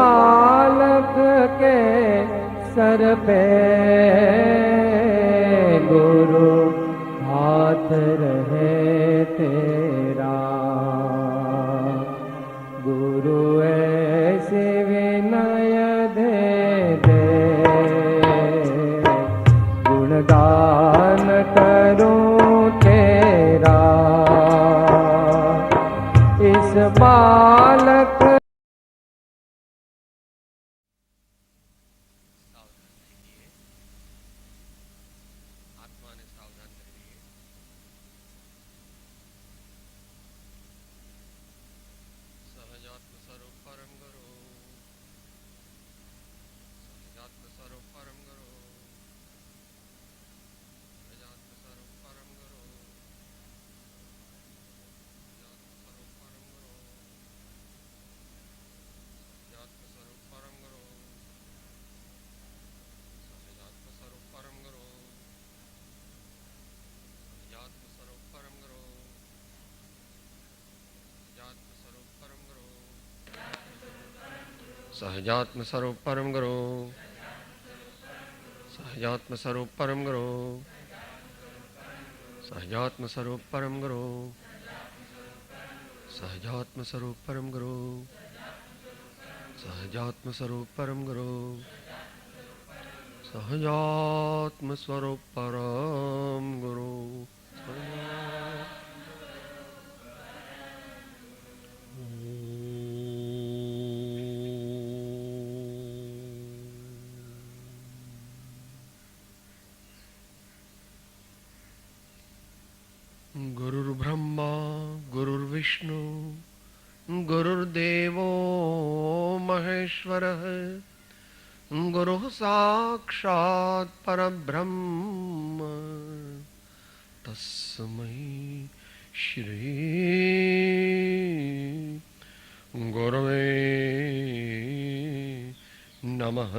बालक के सर पे गुरु हाथ रहे तेरा। गुरु ऐसे विनय दे दे, गुणगान करूं तेरा। इस बालक सहजात्म स्वरूप परम गुरु, सहजात्म स्वरूप परम गुरु, सहजात्म स्वरूप परम गुरु, सहजात्म स्वरूप परम गुरु, सहजात्म स्वरूप परम गुरु, सहजात्म स्वरूप परम गुरु। गुरुर्ब्रह्मा गुरुर्विष्णु गुरुर्देवो महेश्वरः, गुरुः साक्षात् परब्रह्म, तस्मै श्री गुरवे नमः।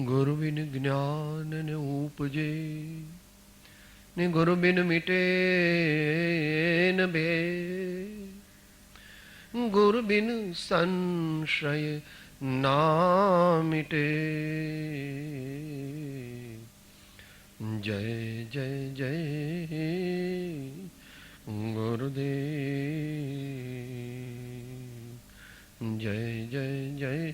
गुरु बिन ज्ञान न उपजे, ने गुरु बिन मिटे न भेद, गुरु बिन संशय ना मिटे। जय जय जय गुरुदेव, जय जय जय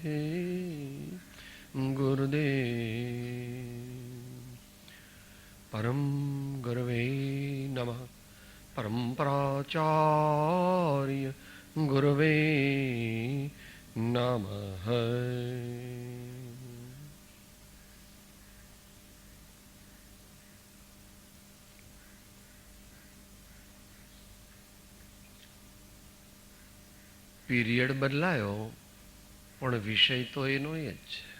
गुरुदेव। परम गुरवे नमः। परम्पराचार्य गुरवे नमः। પીરિયડ બદલાયો પણ વિષય તો એનો જ છે.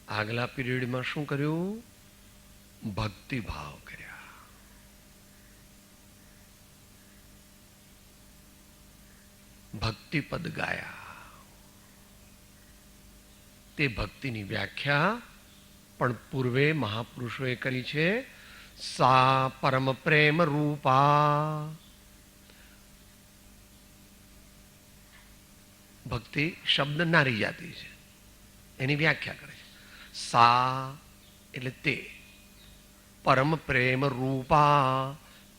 આગલા પીરિયડમાં શું કર્યું? ભક્તિભાવ કર્યા. ભક્તિપદ ગાયા. તે ભક્તિની વ્યાખ્યા પણ પૂર્વે મહાપુરુષોએ કરી છે. સા પરમ પ્રેમ રૂપા. ભક્તિ શબ્દ નારી જાતિ છે, એની વ્યાખ્યા કરે છે. સા એટલે તે, પરમ પ્રેમ રૂપા,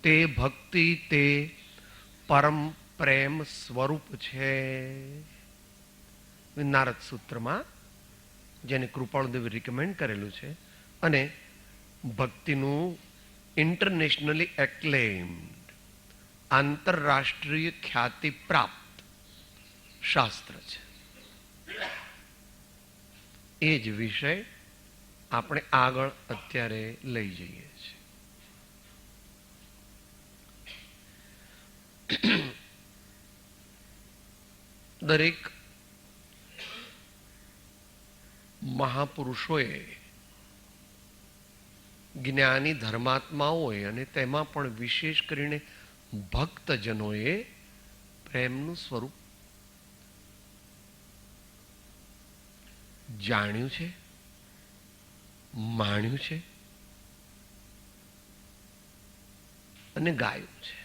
તે ભક્તિ તે પરમ પ્રેમ સ્વરૂપ છે. નારદ સૂત્રમાં જેને કૃપાળુદેવ રિકમેન્ડ કરેલું છે અને ભક્તિનું ઇન્ટરનેશનલી એક્લેમ્ડ, આંતરરાષ્ટ્રીય ખ્યાતિ પ્રાપ્ત શાસ્ત્ર છે. એ જ વિષય આપણે આગળ અત્યારે લઈ જઈએ છીએ. દરેક મહાપુરુષોએ, જ્ઞાની ધર્માત્માઓએ અને તેમાં પણ વિશેષ કરીને ભક્તજનોએ પ્રેમનું સ્વરૂપ જાણ્યું છે, માણ્યું છે અને ગાયું છે.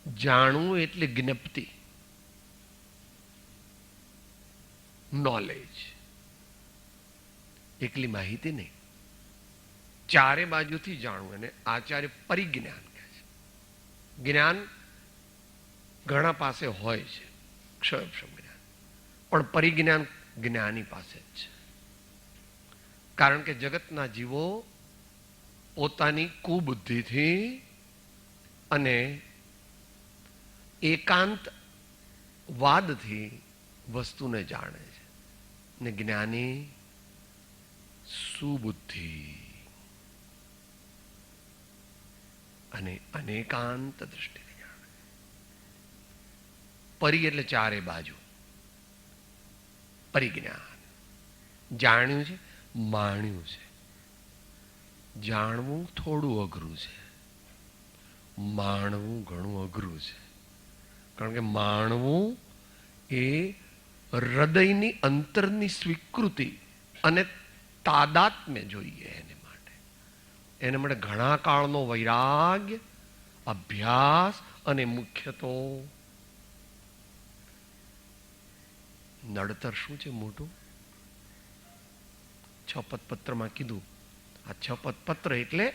જાણવું એટલે જ્ઞપ્તિ, નોલેજ, એકલી માહિતી નહીં, ચારે બાજુથી જાણવું. અને આચાર્ય પરિજ્ઞાન કહે છે. જ્ઞાન ઘણા પાસે હોય છે, ક્ષયક્ષમ જ્ઞાન, પણ પરિજ્ઞાન જ્ઞાની પાસે જ છે. કારણ કે જગતના જીવો પોતાની કુબુદ્ધિથી અને એકાંત વાદથી વસ્તુને જાણે છે, ને જ્ઞાની સુબુદ્ધિ અને અનેકાંત દ્રષ્ટિને જાણે. પરી એટલે ચારે બાજુ, પરિજ્ઞાન. જાણ્યું છે, માણ્યું છે. જાણવું થોડું અઘરું છે, માણવું ઘણું અઘરું છે. કારણ કે માણવું એ હૃદયની અંતરની સ્વીકૃતિ અને તાદાત્મ્ય જોઈએ. એને માટે ઘણા કાળનો વૈરાગ્ય, અભ્યાસ અને મુખ્ય તો નડતર શું છે મોટું? છપતપત્રમાં કીધું, આ છપતપત્ર એટલે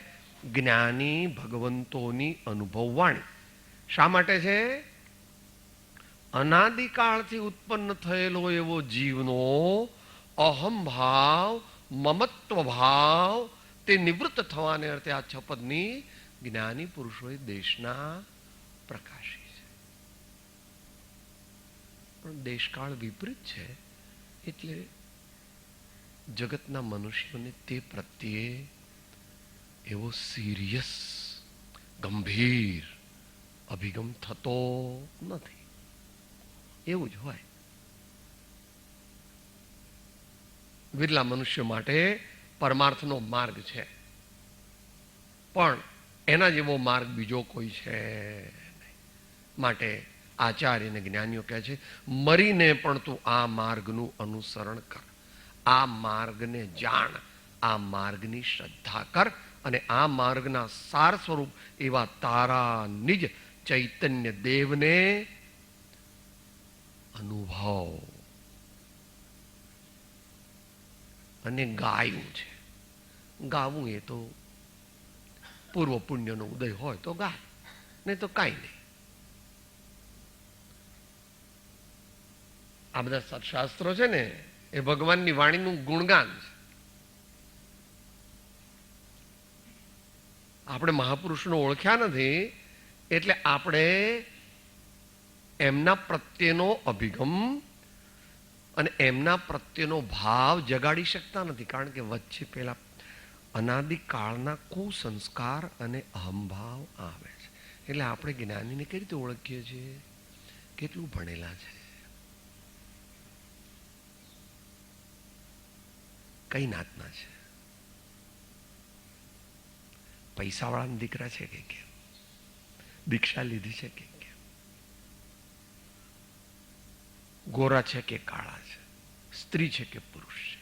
જ્ઞાની ભગવંતોની અનુભવવાણી. શા માટે છે? અનાદિકાળથી ઉત્પન્ન થયેલો એવો જીવનો અહમ ભાવ, મમત્વ ભાવ તે નિવૃત્ત થવાને અર્થે આ છપદની જ્ઞાની પુરુષોએ દેશના પ્રકાશી છે. પણ દેશકાળ વિપરીત છે, એટલે જગતના મનુષ્યોને તે પ્રત્યે એવો સિરિયસ, ગંભીર અભિગમ થતો નથી. એવું જ હોય. વિરલા મનુષ્ય માટે પરમાર્થનો માર્ગ છે, પણ એના જેવો માર્ગ બીજો કોઈ છે નહીં. માટે આચાર્ય અને જ્ઞાનીઓ કહે છે, મરીને પણ તું આ માર્ગનું અનુસરણ કર, આ માર્ગને જાણ, આ માર્ગની શ્રદ્ધા કર, અને આ માર્ગના સાર સ્વરૂપ એવા તારા નિજ ચૈતન્ય દેવને અનુભવ. અને ગાયું છે. ગાવું એ તો પૂર્વ પુણ્યનો ઉદય હોય તો ગાય, નહીં તો કાંઈ નહીં. આ બધા સત્શાસ્ત્રો છે ને એ ભગવાનની વાણીનું ગુણગાન છે. આપણે મહાપુરુષનો ઓળખ્યા નથી એટલે આપણે એમના પ્રત્યેનો અભિગમ અને એમના પ્રત્યેનો ભાવ જગાડી શકતા નથી. કારણ કે વચ્ચે પેલા અનાદિકાળના કુસંસ્કાર અને અહંભાવ આવે છે. એટલે આપણે જ્ઞાનીને કઈ રીતે ઓળખીએ છીએ? કેટલું ભણેલા છે, કઈ નાતના છે, પૈસાવાળાના દીકરા છે કે કેમ, દીક્ષા લીધી છે કે કેમ, ગોરા છે કે કાળા છે, સ્ત્રી છે કે પુરુષ છે,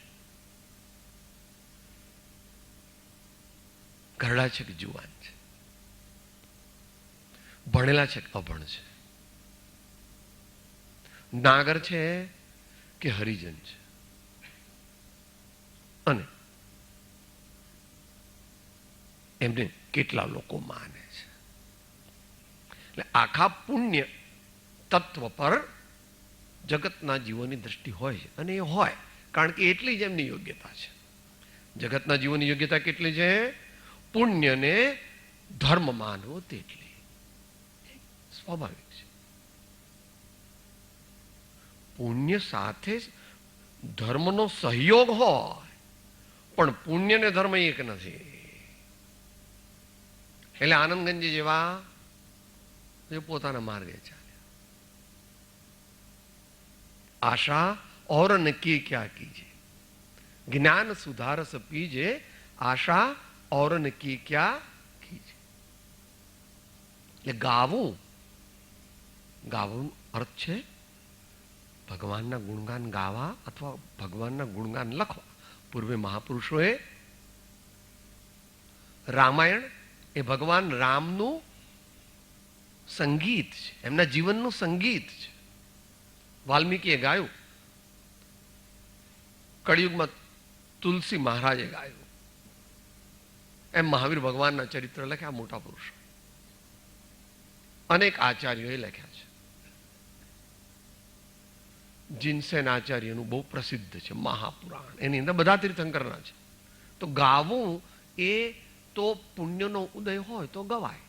ઘરડા છે કે જુવાન છે, ભણેલા છે કે અભણ છે, નાગર છે કે હરિજન છે, અને એમને કેટલા લોકો માને છે. એટલે આખા પુણ્ય તત્વ પર જગતના જીવોની દ્રષ્ટિ હોય છે. અને એ હોય કારણ કે એટલી જ એમની યોગ્યતા છે. જગતના જીવોની યોગ્યતા કેટલી છે? પુણ્યને ધર્મ માનવો તેટલી સ્વાભાવિક છે. પુણ્ય સાથે ધર્મનો સહયોગ હોય, પણ પુણ્ય ને ધર્મ એક નથી. એટલે આનંદગંજી જેવા જે પોતાના માર્ગે ચાલ્યા. આશા और न की क्या कीजिए, જ્ઞાન સુધારસ પીજે, આશા और न की क्या कीजिए. એટલે ગાવું, ગાવું અર્થ છે ભગવાનના ગુણગાન ગાવા અથવા ભગવાનના ગુણગાન લખવા. પૂર્વે મહાપુરુષોએ રામાયણ એ ભગવાન રામનું સંગીત છે, એમના જીવનનું સંગીત છે. વાલ્મીકીએ ગાયું, કળિયુગમાં તુલસી મહારાજે ગાયું, એમ મહાવીર ભગવાનના ચરિત્ર લખ્યા મોટા પુરુષો, અનેક આચાર્યોએ લખ્યા છે. જીનસેન આચાર્યનું બહુ પ્રસિદ્ધ છે મહાપુરાણ, એની અંદર બધા તીર્થંકરના છે. તો ગાવું એ તો પુણ્યનો ઉદય હોય તો ગવાય,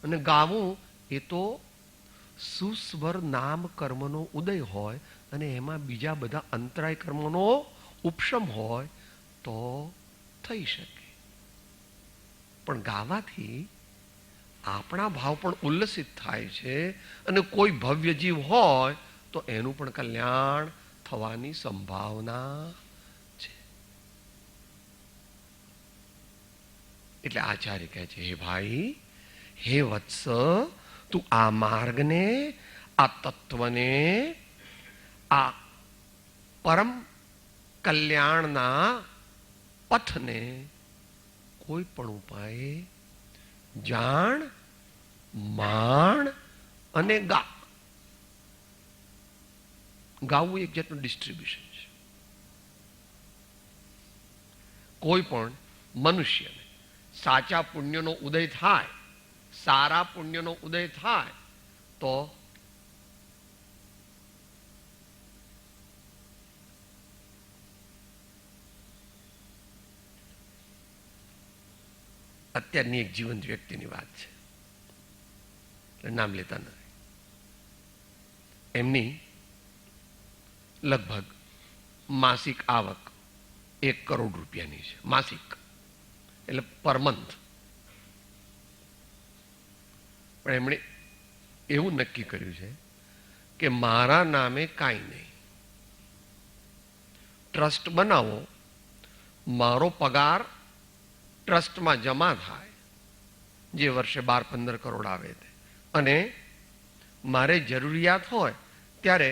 અને ગાવું એ તો સુસ્વર નામ કર્મનો ઉદય હોય અને એમાં બીજા બધા અંતરાય કર્મનો ઉપશમ હોય તો થઈ શકે. પણ ગાવાથી આપણા ભાવ પણ ઉલ્લસિત થાય છે, અને કોઈ ભવ્ય જીવ હોય તો એનું પણ કલ્યાણ થવાની સંભાવના છે. એટલે આચાર્ય કહે છે, હે ભાઈ, હે વત્સ, તું આ માર્ગને, આ તત્વને, આ પરમ કલ્યાણના પથને કોઈ પણ ઉપાયે જાણ, માણ અને ગા. ગાવું એક જાતનું ડિસ્ટ્રીબ્યુશન છે. કોઈ પણ મનુષ્યને સાચા પુણ્યનો ઉદય થાય, સારા પુણ્યનો ઉદય થાય તો અત્યારની એક જીવંત વ્યક્તિની વાત છે, એટલે નામ લેતા નથી. એમની લગભગ માસિક આવક 1 કરોડ રૂપિયાની છે. માસિક એટલે પર મંથ. પણ એમણે એવું નક્કી કર્યું છે કે મારા નામે કાંઈ નહીં, ટ્રસ્ટ બનાવો, મારો પગાર ટ્રસ્ટમાં જમા થાય, જે વર્ષે 12-15 કરોડ આવે તે, અને મારે જરૂરિયાત હોય ત્યારે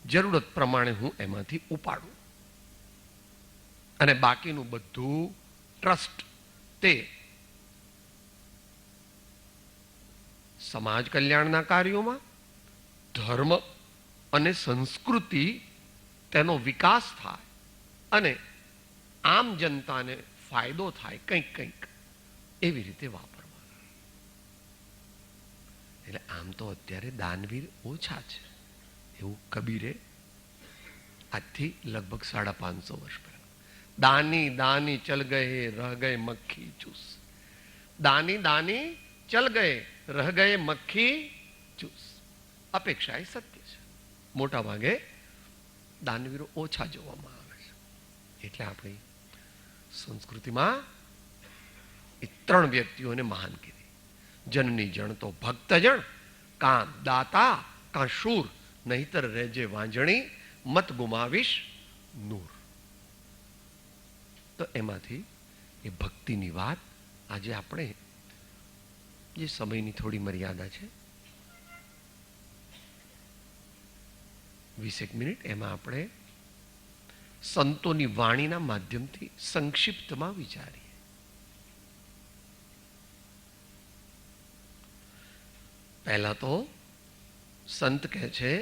જરૂરત પ્રમાણે હું એમાંથી ઉપાડું, અને બાકીનું બધું ટ્રસ્ટ તે સમાજ કલ્યાણના કાર્યોમાં, ધર્મ અને સંસ્કૃતિ તેનો વિકાસ થાય અને આમ જનતાને ફાયદો થાય, કંઈક એવી રીતે વાપરવા. એટલે આમ તો અત્યારે દાનવીર ઓછા છે, એવું કબીરે આજથી લગભગ 550 વર્ષ પહેલા, દાની દાની ચલ ગયે રહ ગયે મક્ખી ચૂસ. દાની દાની ચલ ગયે રહ ગયે મક્ખી ચૂસ. અપેક્ષા એ સત્ય છે. મોટા ભાગે દાનવીરો ઓછા જોવામાં આવે છે. એટલે આપણી સંસ્કૃતિમાં એ 3 વ્યક્તિઓને મહાન કીધી. જનની જણ તો ભક્તજણ, કાં દાતા કાં શૂર, નહીતર રેજે વાંજણી, મત ગુમાવીશ નૂર. તો એમાંથી એ ભક્તિની વાત આજે આપણે, જે સમયની થોડી મર્યાદા છે, 20 મિનિટ, એમાં આપણે સંતોની વાણીના માધ્યમથી સંક્ષિપ્તમાં વિચારીએ. પહેલા તો સંત કહે છે,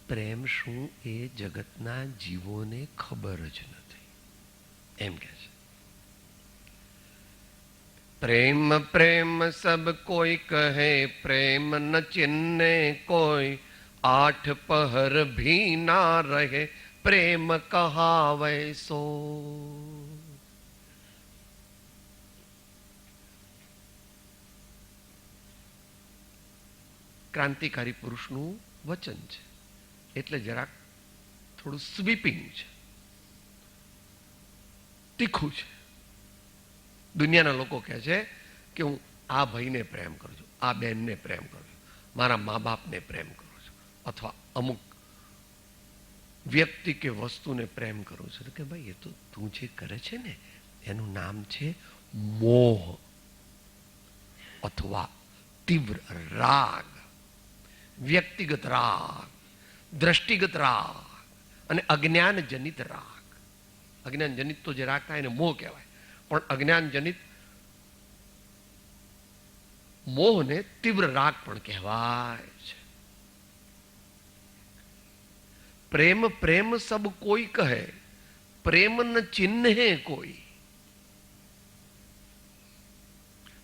પ્રેમ શું એ જગતના જીવોને ખબર જ નથી, એમ કહે છે. પ્રેમ પ્રેમ સબ કોઈ કહે, પ્રેમ ન ચિન્ને કોઈ, 8 પહર ભી ના રહે, પ્રેમ કહાવે સો. ક્રાંતિકારી પુરુષનું વચન છે, એટલે જરાક થોડું સ્વીપિંગ છે, તીખું છે. દુનિયાના લોકો કહે છે કે હું આ ભાઈને પ્રેમ કરું છું, આ બહેનને પ્રેમ કરું છું, મારા મા બાપને પ્રેમ કરું છું, અથવા અમુક વ્યક્તિ કે વસ્તુને પ્રેમ કરું છું. તો કે ભાઈ, એ તો તું જે કરે છે ને એનું નામ છે મોહ, અથવા તીવ્ર રાગ, વ્યક્તિગત રાગ, દ્રષ્ટિગત રાગ અને અજ્ઞાન જનિત રાગ. અજ્ઞાન જનિત તો જે રાગ થાય એને મોહ કહેવાય, પણ અજ્ઞાન જનિત મોહને તીવ્ર રાગ પણ કહેવાય છે. પ્રેમ પ્રેમ સબ કોઈ કહે, પ્રેમ ન ચિહ્ને કોઈ.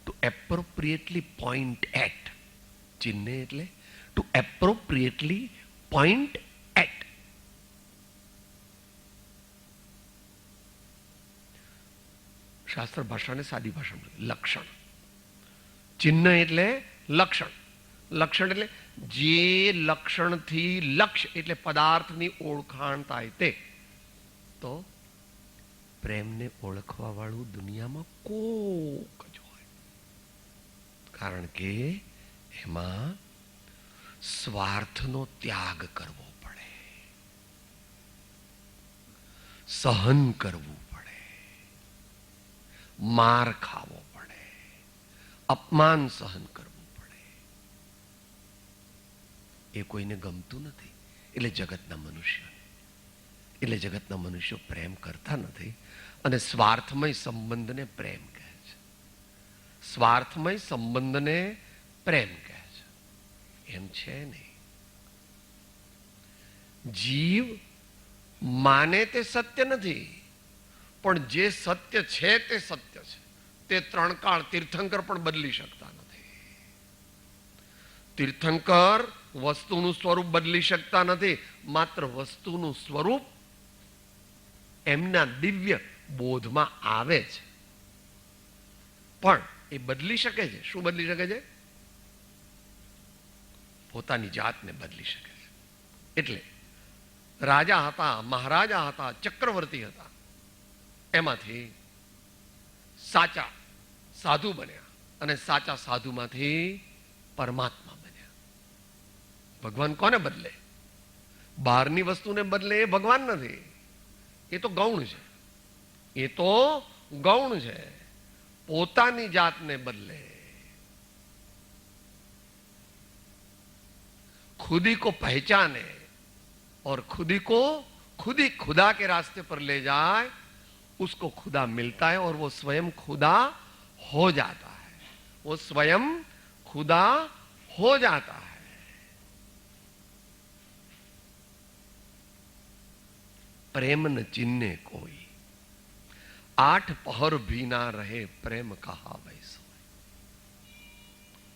To appropriately point at. ચિહ્ને એટલે ટુ એપ્રોપ્રિએટલી પોઈન્ટ એટ. શાસ્ત્ર ભાષાને સાદી ભાષામાં લક્ષણ. ચિહ્ન એટલે લક્ષણ. લક્ષણ એટલે જે લક્ષણથી લક્ષ્ય એટલે પદાર્થની ઓળખાણ થાય તે. તો પ્રેમને ઓળખવા વાળું દુનિયામાં કોક જ હોય. કારણ કે એમાં સ્વાર્થનો ત્યાગ કરવો પડે, સહન કરવું પડે, માર ખાવો પડે, અપમાન સહન કરવું પડે. એ કોઈને ગમતું નથી. એટલે જગતના મનુષ્યો પ્રેમ કરતા નથી અને સ્વાર્થમય સંબંધને પ્રેમ કહે છે. સ્વાર્થમય સંબંધને પ્રેમ કહે છે. એમ છે નહીં. જીવ માને તે સત્ય નથી, પણ જે સત્ય છે તે સત્ય છે. તે ત્રણ કાળ તીર્થંકર પણ બદલી શકતા નથી. તીર્થંકર વસ્તુનું સ્વરૂપ બદલી શકતા નથી. માત્ર વસ્તુનું સ્વરૂપ એમના દિવ્ય બોધમાં આવે છે. પણ એ બદલી શકે છે. શું બદલી શકે છે? પોતાની જાતને બદલી શકે છે. એટલે રાજા હતા, મહારાજા હતા, ચક્રવર્તી હતા, એમાંથી સાચા સાધુ બન્યા અને સાચા સાધુમાંથી પરમાત્મા બન્યા. ભગવાન કોને બદલે? બહારની વસ્તુને બદલે એ ભગવાન નથી. એ તો ગૌણ છે. એ તો ગૌણ છે. પોતાની જાતને બદલે, खुदी को पहचाने और खुदी को खुद ही खुदा के रास्ते पर ले जाए, उसको खुदा मिलता है और वो स्वयं खुदा हो जाता है. वो स्वयं खुदा हो जाता है. प्रेम न चिन्ने कोई, 8 पहर भी ना रहे प्रेम कहा वैસો.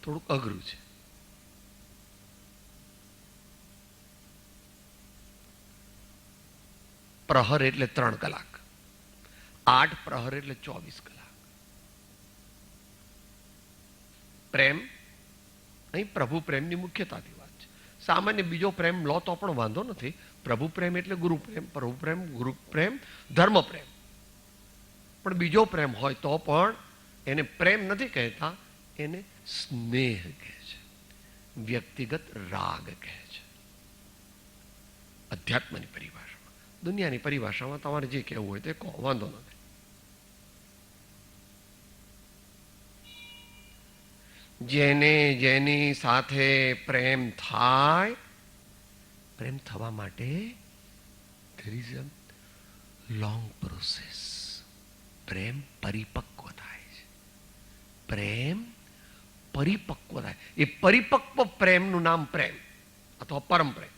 થોડુંક અઘરું છે. પ્રહર એટલે 3 કલાક, 8 પ્રહર એટલે 24 કલાક. પ્રેમ અહીં પ્રભુ પ્રેમની મુખ્યતાથી વાત છે. સામાન્ય બીજો પ્રેમ લો તો પણ વાંધો નથી. પ્રભુ પ્રેમ એટલે ગુરુ પ્રેમ, પ્રભુ પ્રેમ, ગુરુ પ્રેમ, ધર્મ પ્રેમ. પણ બીજો પ્રેમ હોય તો પણ એને પ્રેમ નથી કહેતા, એને સ્નેહ કહે છે, વ્યક્તિગત રાગ કહે છે. અધ્યાત્મની પરિભાષામાં. દુનિયાની પરિભાષામાં તમારે જે કહેવું હોય તે કહો, વાંધો નથી. જેને જેની સાથે પ્રેમ થાય, પ્રેમ થવા માટે there is a long process. પ્રેમ પરિપક્વ થાય છે. પ્રેમ પરિપક્વ થાય. એ પરિપક્વ પ્રેમનું નામ પ્રેમ અથવા પરમ પ્રેમ.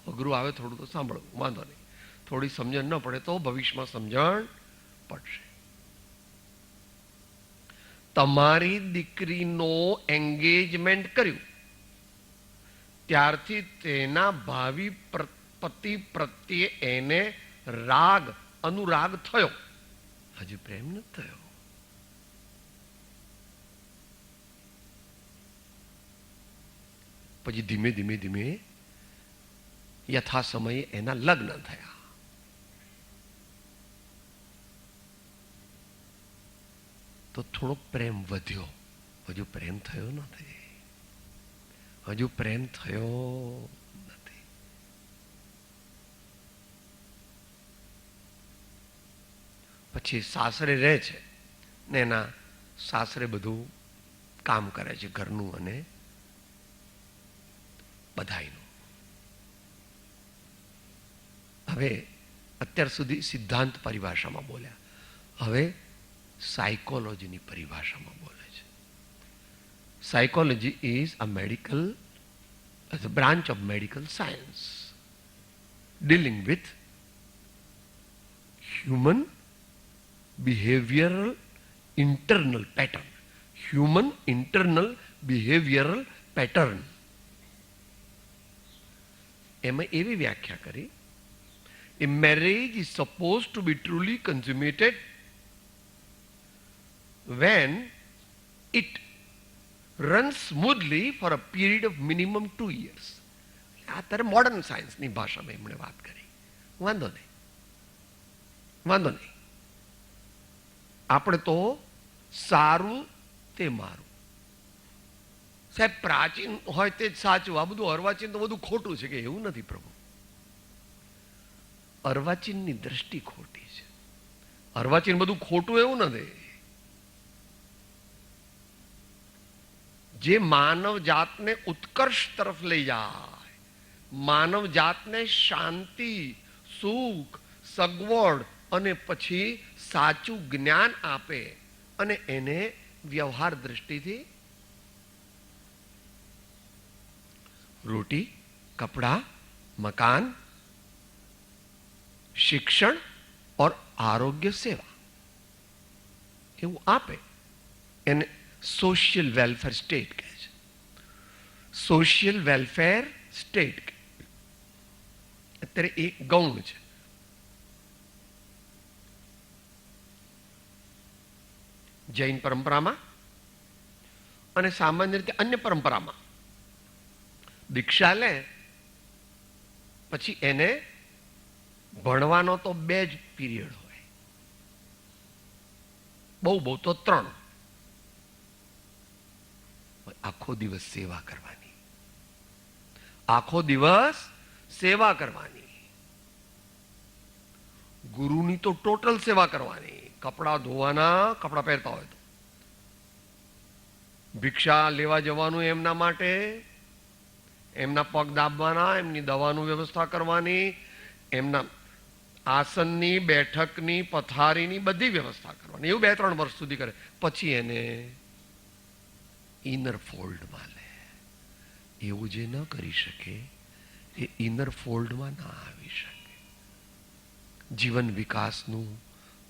અઘરું આવે થોડું તો સાંભળવું, વાંધો નહીં. થોડી સમજણ ન પડે તો ભવિષ્યમાં સમજણ પડશે. તમારી દીકરીનો એન્ગેજમેન્ટ કર્યું ત્યારથી તેના ભાવિ પતિ પ્રત્યે એને રાગ, અનુરાગ થયો, હજી પ્રેમ નથી થયો. પછી ધીમે ધીમે ધીમે યથા સમયે એના લગ્ન થયા. તો થોડોક પ્રેમ વધ્યો. હજુ પ્રેમ થયો નથી. હજુ પ્રેમ થયો નથી. પછી સાસરે રહે છે ને એના સાસરે બધું કામ કરે છે, ઘરનું અને બધાયનું. હવે અત્યાર સુધી સિદ્ધાંત પરિભાષામાં બોલ્યા. હવે સાયકોલોજીની પરિભાષામાં બોલે છે. Psychology is a medical, as a branch of medical science dealing with human behavioral internal pattern. Human internal behavioral pattern. એમાં એવી વ્યાખ્યા કરી, a marriage is supposed to be truly consummated when it runs smoothly for a period of minimum 2 years. આ ત્યારે modern સાયન્સની ભાષામાં એમણે વાત કરી. વાંધો નહીં, આપણે તો સારું તે મારું. સાહેબ, પ્રાચીન હોય તે જ સાચું, આ બધું અર્વાચીન તો બધું ખોટું છે. કે એવું નથી પ્રભુ, અર્વાચીનની દ્રષ્ટિ ખોટી છે. અર્વાચીન બધું ખોટું એવું નથી. જે માનવ જાતને ઉત્કર્ષ તરફ લઈ જાય, માનવ જાતને શાંતિ, સુખ, સગવડ અને પછી સાચું જ્ઞાન આપે અને એને વ્યવહાર દ્રષ્ટિથી રોટી, કપડા, મકાન, શિક્ષણ और આરોગ્ય સેવા એવું આપે, એને સોશિયલ વેલફેર સ્ટેટ કહે છે. સોશિયલ વેલફેર સ્ટેટ અત્યારે એક ગૌણ છે. જૈન પરંપરામાં અને સામાન્ય રીતે અન્ય પરંપરામાં દીક્ષા લે પછી એને ભણવાનો તો 2 જ પીરિયડ હોય, બહુ તો 3. આખો દિવસ સેવા કરવાની, આખો દિવસ સેવા કરવાની. ગુરુની તો ટોટલ સેવા કરવાની. કપડા ધોવાના, કપડા પહેરતા હોય તો, ભિક્ષા લેવા જવાનું એમના માટે, એમના પગ દાબવાના, એમની દવાનું વ્યવસ્થા કરવાની, એમના આસનની, બેઠકની, પથારીની બધી વ્યવસ્થા કરવાની. એવું 2-3 વર્ષ સુધી કરે. પછી એને ઇનર ફોલ્ડમાં લે. એવું જે ન કરી શકે એ ઇનર ફોલ્ડમાં ના આવી શકે. જીવન વિકાસનું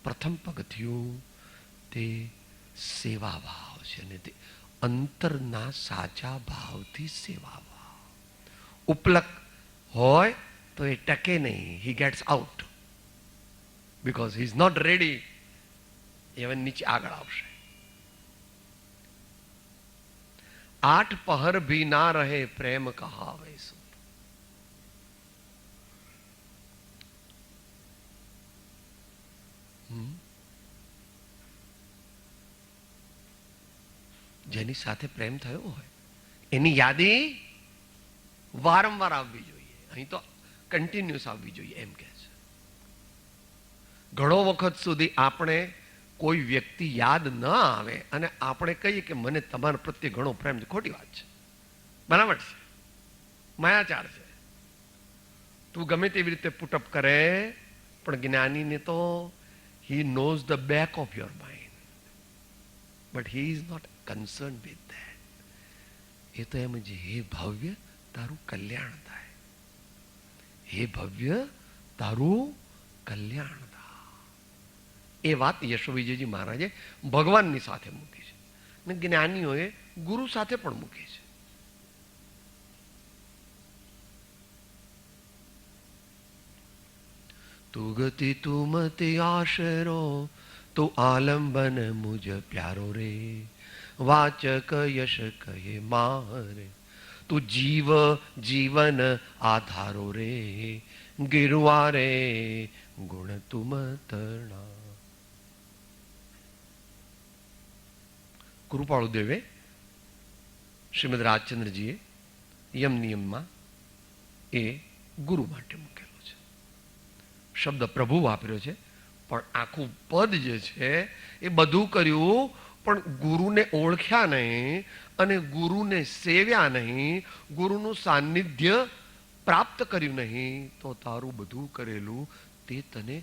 પ્રથમ પગથિયું તે સેવા ભાવ છે, અને તે અંતરના સાચા ભાવથી સેવા ભાવ. ઉપલક હોય તો એ ટકે નહીં. He gets out because he is not ready. even નીચે આગળ આવશે. 8 પહર ભી ના રહે પ્રેમ કહાવે સો. જેની સાથે પ્રેમ થયો હોય એની યાદી વારંવાર આવવી જોઈએ. અહીં તો કન્ટિન્યુઅસ આવવી જોઈએ એમ કે છે. ઘણો વખત સુધી આપણે કોઈ વ્યક્તિ યાદ ન આવે અને આપણે કહીએ કે મને તમારા પ્રત્યે ઘણો પ્રેમ છે. ખોટી વાત છે, બનાવટ છે, માયાચાર છે. તું ગમે તેવી રીતે પુટઅપ કરે પણ જ્ઞાનીને તો he knows the back of your mind but he is not concerned with that. એ તો એમ છે, હે ભવ્ય તારું કલ્યાણ થાય, હે ભવ્ય તારું કલ્યાણ થાય. એ વાત યશોવિજયજી મહારાજે ભગવાનની સાથે મૂકી છે અને જ્ઞાનીઓએ ગુરુ સાથે પણ મૂકી છે. તું ગતિ તું મતિ આશરો તું આલંબન મુજ પ્યારો રે વાચક યશ કહે મારે તું જીવ જીવન આધારો રે ગિરવારે ગુણ તુમ તણા. કૃપાળુ દેવે શ્રીમદ રાજચંદ્રજીએ યમ નિયમમાં એ ગુરુ માટે મૂકેલો છે. શબ્દ પ્રભુ વાપર્યો છે પણ આખું પદ જે છે એ બધું કર્યું પણ ગુરુને ઓળખ્યા નહીં અને ગુરુને સેવ્યા નહીં, ગુરુનું સાનિધ્ય પ્રાપ્ત કર્યું નહીં તો તારું બધું કરેલું તે તને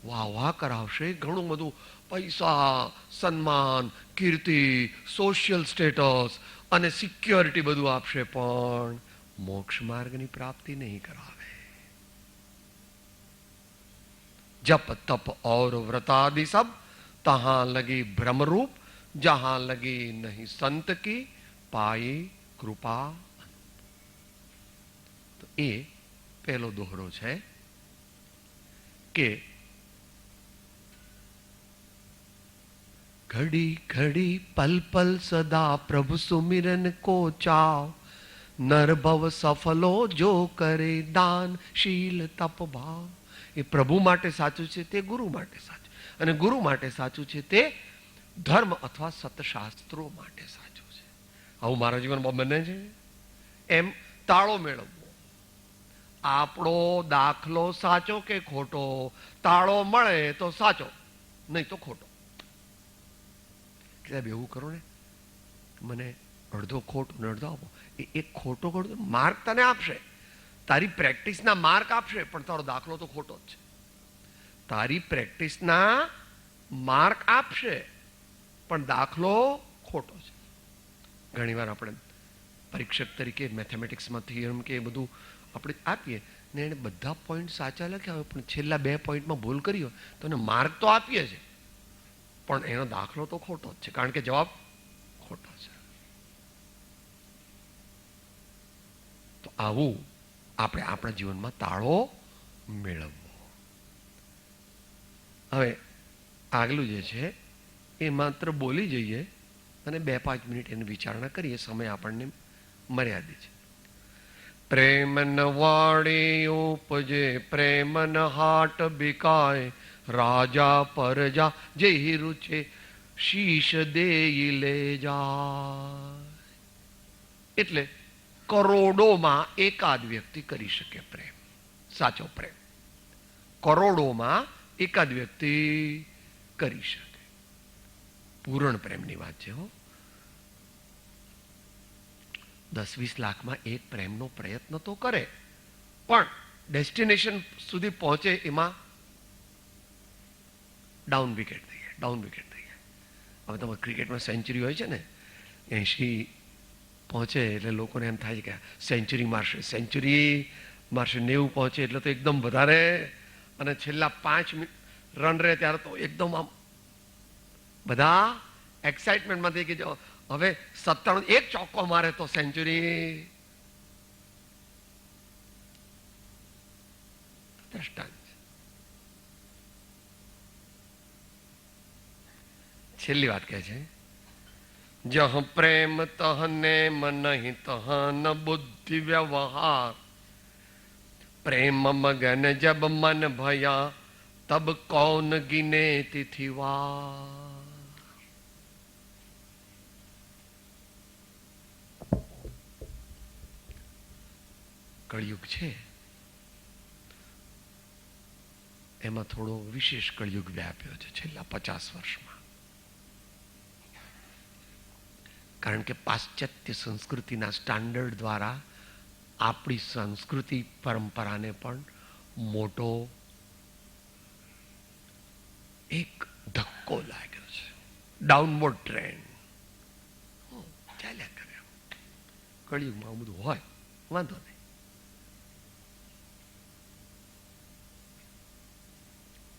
વાહ વાહ કરાવશે, ઘણું બધું પૈસા, સન્માન, કીર્તિ, સોશિયલ સ્ટેટસ અને સિક્યોરિટી બધું આપશે, પણ મોક્ષ માર્ગની પ્રાપ્તિ નહીં કરાવે. जप तप और व्रतादि सब तहां लगी भ्रमरूप, जहां लगी नहीं संत की पाई कृपा. તો એ પહેલો દોહરો છે કે ઘડી ઘડી પલ પલ સદા પ્રભુ સુમિરન કો ચાવ, નરભવ સફલો જો કરે દાન શીલ તપ ભાવ. એ પ્રભુ માટે સાચું છે તે ગુરુ માટે સાચું, અને ગુરુ માટે સાચું છે તે ધર્મ અથવા સતશાસ્ત્રો માટે સાચું છે. આવું મારા જીવનમાં બને છે. એમ તાળો મેળવવો, આપણો દાખલો સાચો કે ખોટો, તાળો મળે તો સાચો, નહીં તો ખોટો. સાહેબ એવું કરો ને, મને અડધો ખોટો ને અડધો આપો. એ ખોટો ખોટો માર્ક તને આપશે, તારી પ્રેક્ટિસના માર્ક આપશે, પણ તારો દાખલો તો ખોટો જ છે. તારી પ્રેક્ટિસના માર્ક આપશે, પણ દાખલો ખોટો છે. ઘણીવાર આપણે પરીક્ષક તરીકે મેથેમેટિક્સમાં થિયરમ કે એ બધું આપણે આપીએ ને, એને બધા પોઈન્ટ સાચા લખ્યા હોય, પણ છેલ્લા 2 પોઈન્ટમાં ભૂલ કરી હોય તો એને માર્ક તો આપીએ છે, પણ એનો દાખલો તો ખોટો જ છે, કારણ કે જવાબ ખોટો છે. તો આવું આપણે આપણા જીવનમાં તાળો મેળવવો. હવે આગલું જે છે એ માત્ર બોલી જઈએ અને 2-5 મિનિટ એની વિચારણા કરીએ. સમય આપણને મર્યાદિત છે. પ્રેમ ન વાણી ઉપજે, પ્રેમ ન હાટ બિકાય, રાજા પરજા જે રૂચે શીશ દેઈ લે જાય. એટલે કરોડોમાં એકાદ વ્યક્તિ કરી શકે પ્રેમ, સાચો પ્રેમ. કરોડોમાં એકાદ વ્યક્તિ કરી શકે. પૂર્ણ પ્રેમની વાત છે હો. 10-20 લાખમાં એક પ્રેમનો પ્રયત્ન તો કરે, પણ ડેસ્ટિનેશન સુધી પહોંચે એમાં ડાઉન વિકેટ થઈ જાય, ડાઉન વિકેટ થઈ જાય. હવે તમારે ક્રિકેટમાં સેન્ચુરી હોય છે ને, 80 પહોંચે એટલે લોકોને એમ થાય છે કે સેન્ચુરી મારશે, સેન્ચુરી મારશે. 90 પહોંચે એટલે તો એકદમ વધારે, અને છેલ્લા 5 રન રહે ત્યારે તો એકદમ આમ બધા એક્સાઇટમેન્ટમાંથી કે જો હવે 97 એક ચોક્કો મારે તો સેન્ચુરી. દ્રષ્ટાંત. છેલ્લી વાત કહે છે, જહ પ્રેમ તહ નેમ નહીં તહ ન બુદ્ધિ વ્યવહાર, પ્રેમ મગન જબ મન ભયા તબ કૌન ગિને તિથિવાર. કળિયુગ છે એમાં થોડો વિશેષ કળિયુગ વ્યાપ્યો છે છેલ્લા 50 વર્ષમાં. કારણ કે પાશ્ચાત્ય સંસ્કૃતિના સ્ટાન્ડર્ડ દ્વારા આપણી સંસ્કૃતિ પરંપરાને પણ મોટો એક ધક્કો લાગ્યો છે. ડાઉનવર્ડ ટ્રેન્ડ ચાલ્યા કરે. કળિયુગમાં બધું હોય, વાંધો નહીં.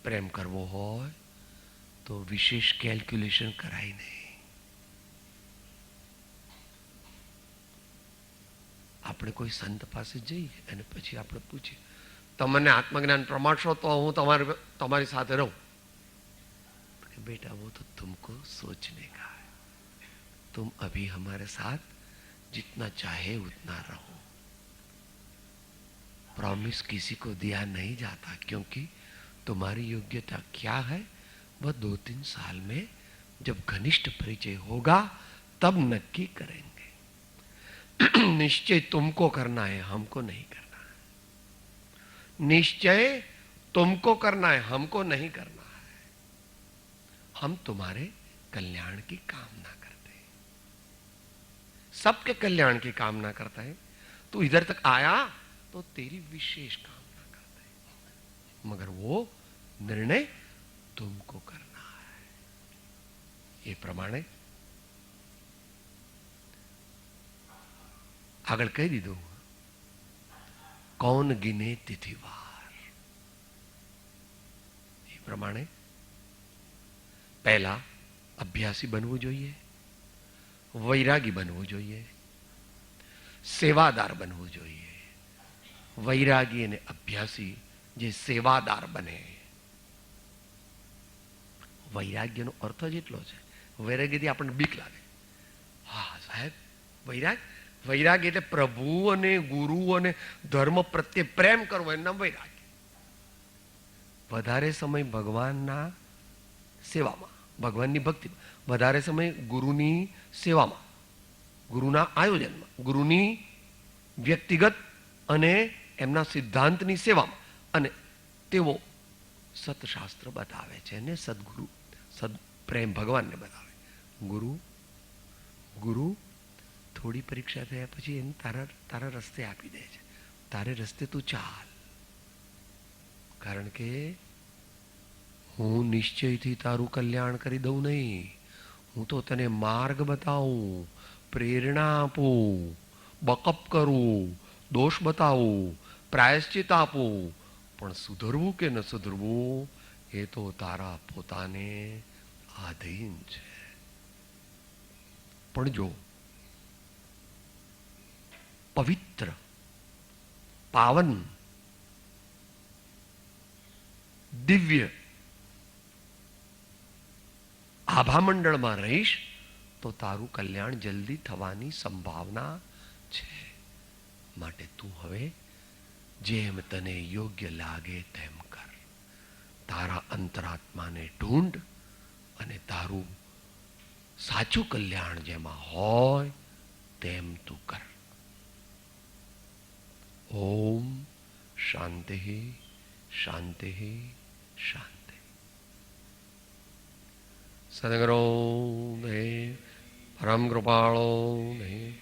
પ્રેમ કરવો હોય તો વિશેષ કેલ્ક્યુલેશન કરાય નહીં. આપણે કોઈ સંત પાસે જઈએ અને પછી આપણે પૂછીએ, તમને આત્મજ્ઞાન પ્રમાણશો તો હું તમારી સાથે રહું. बेटा वो तो तुमको सोचने का है, तुम अभी हमारे साथ जितना चाहे उतना रहो. प्रॉमिस किसी को दिया नहीं जाता, क्योंकि तुम्हारी योग्यता क्या है वह 2-3 साल में जब घनिष्ठ परिचय होगा तब नक्की करेंगे. निश्चय तुमको करना है, हमको नहीं करना है. निश्चय तुमको करना है, हमको नहीं करना है. हम तुम्हारे कल्याण की कामना करते हैं, सबके कल्याण की कामना करता है. तू इधर तक आया तो तेरी विशेष कामना करता है, मगर वो निर्णय तुमको करना है. એ પ્રમાણે આગળ કહી દીધું. કૌન ગિને તિથિવાર. એ પ્રમાણે પહેલા અભ્યાસી બનવું જોઈએ, વૈરાગી બનવું જોઈએ, સેવાદાર બનવું જોઈએ. વૈરાગી અને અભ્યાસી જે સેવાદાર બને. વૈરાગ્યનો અર્થ જ એટલો છે. વૈરાગ્યથી આપણને બીક લાગે. હા સાહેબ, વૈરાગ્ય એટલે પ્રભુ અને ગુરુ અને ધર્મ પ્રત્યે પ્રેમ કરવો, એનું નામ વૈરાગ્ય. વધારે સમય ભગવાનના સેવામાં, ભગવાનની ભક્તિમાં, વધારે સમય ગુરુની સેવામાં, ગુરુના આયોજનમાં, ગુરુની વ્યક્તિગત અને એમના સિદ્ધાંતની સેવામાં. અને તેઓ સતશાસ્ત્ર બતાવે છે ને સદગુરુ, સદપ્રેમ ભગવાનને બતાવે. ગુરુ થોડી પરીક્ષા થયા પછી એને તારા રસ્તે આપી દે છે. તારે રસ્તે તું ચાલ, કારણ કે હું નિશ્ચયથી તારું કલ્યાણ કરી દઉં નહીં. હું તો તને માર્ગ બતાવું, પ્રેરણા આપું, બકઅપ કરું, દોષ બતાવું, પ્રાયશ્ચિત આપું. પણ સુધરવું કે ન સુધરવું એ તો તારા પોતાને આધીન છે. પણ જો પવિત્ર, પાવન, દિવ્ય આભામંડળમાં રહીશ તો તારું કલ્યાણ જલ્દી થવાની સંભાવના છે. માટે તું હવે જેમ તને યોગ્ય લાગે તેમ કર. તારા અંતરાત્માને ઢૂંઢ અને તારું સાચું કલ્યાણ જેમાં હોય તેમ તું કર. ઓમ શાંતિ શાંતિ શાંતિ. સદગુરુ દેવ પરમ કૃપાળો દેવ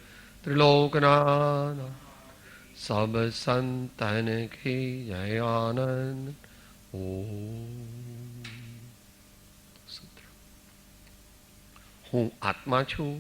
ત્રિલોકનાથ સબ સંતન કી જય. આનંદ. ઓમ. હું આત્મા છું,